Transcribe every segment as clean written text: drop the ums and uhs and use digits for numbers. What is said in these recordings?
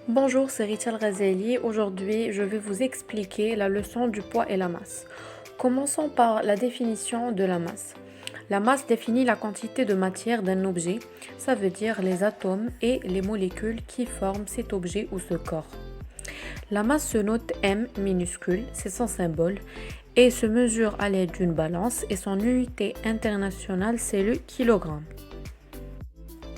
Bonjour, c'est Richel Razeli. Aujourd'hui, je vais vous expliquer la leçon du poids et la masse. Commençons par la définition de la masse. La masse définit la quantité de matière d'un objet, ça veut dire les atomes et les molécules qui forment cet objet ou ce corps. La masse se note M minuscule, c'est son symbole, et se mesure à l'aide d'une balance et son unité internationale c'est le kilogramme.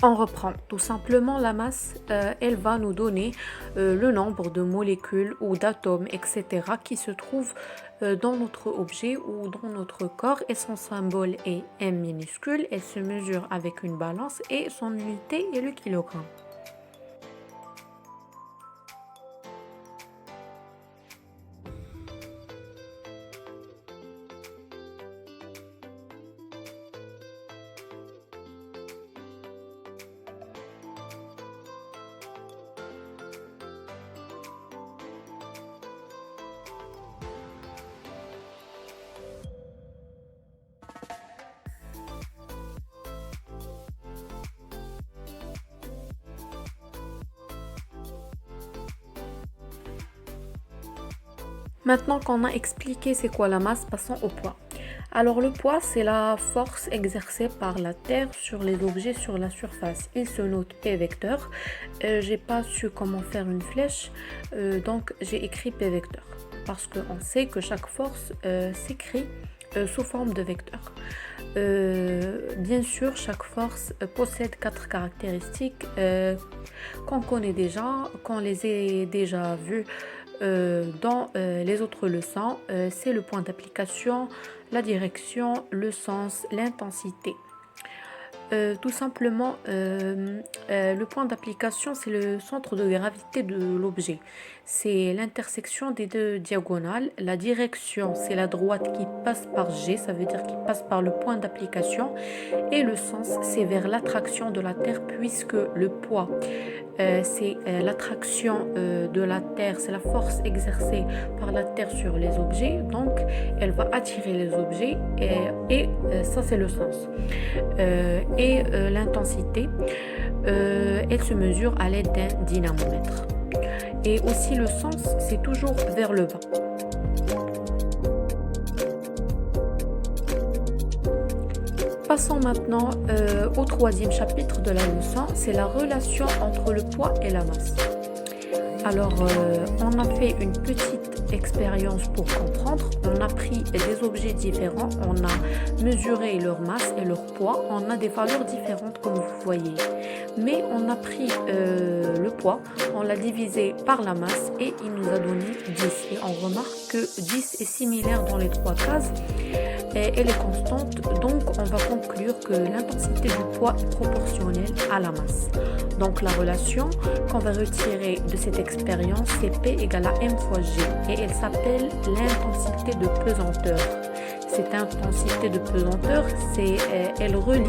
On reprend tout simplement la masse, elle va nous donner le nombre de molécules ou d'atomes, etc. qui se trouvent dans notre objet ou dans notre corps et son symbole est M minuscule, elle se mesure avec une balance et son unité est le kilogramme. Maintenant qu'on a expliqué c'est quoi la masse, passons au poids. Alors le poids, c'est la force exercée par la Terre sur les objets sur la surface. Il se note P vecteur. J'ai pas su comment faire une flèche, donc j'ai écrit P vecteur. Parce qu'on sait que chaque force s'écrit sous forme de vecteur. Bien sûr, chaque force possède 4 caractéristiques qu'on connaît déjà, qu'on les ait déjà vues dans les autres leçons. C'est le point d'application, la direction, le sens, l'intensité. Tout simplement, le point d'application, c'est le centre de gravité de l'objet. C'est l'intersection des deux diagonales. La direction, c'est la droite qui passe par G, ça veut dire qui passe par le point d'application. Et le sens, c'est vers l'attraction de la Terre, puisque le poids, c'est l'attraction de la Terre, c'est la force exercée par la Terre sur les objets. Donc, elle va attirer les objets et ça, c'est le sens. L'intensité, elle se mesure à l'aide d'un dynamomètre. Et aussi le sens, c'est toujours vers le bas. Passons maintenant au troisième chapitre de la leçon, c'est la relation entre le poids et la masse. Alors, on a fait une petite expérience pour comprendre. On a pris des objets différents, on a mesuré leur masse et leur poids. On a des valeurs différentes comme vous voyez. Mais on a pris le poids, on l'a divisé par la masse et il nous a donné 10. Et on remarque que 10 est similaire dans les trois cases. Et elle est constante, donc on va conclure que l'intensité du poids est proportionnelle à la masse. Donc la relation qu'on va retirer de cette expérience, c'est P égale à M fois G et elle s'appelle l'intensité de pesanteur. Cette intensité de pesanteur, elle relie,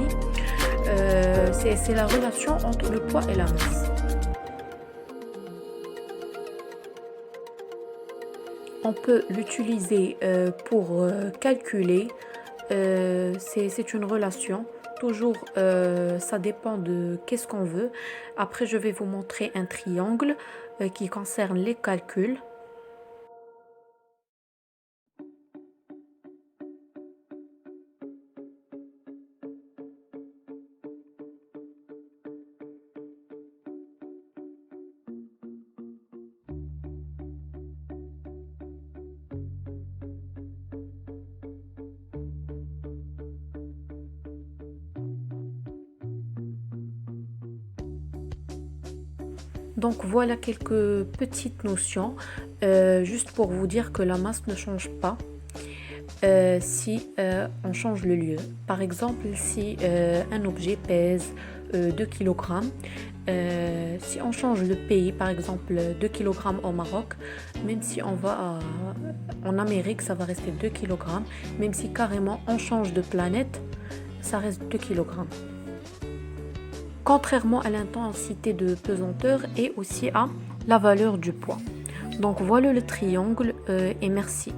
c'est la relation entre le poids et la masse. On peut l'utiliser pour calculer, c'est une relation, toujours ça dépend de qu'est-ce qu'on veut. Après je vais vous montrer un triangle qui concerne les calculs. Donc voilà quelques petites notions, juste pour vous dire que la masse ne change pas si on change le lieu. Par exemple, si un objet pèse 2 kg, si on change de pays, par exemple 2 kg au Maroc, même si on va en Amérique, ça va rester 2 kg, même si carrément on change de planète, ça reste 2 kg. Contrairement à l'intensité de pesanteur et aussi à la valeur du poids. Donc voilà le triangle et merci.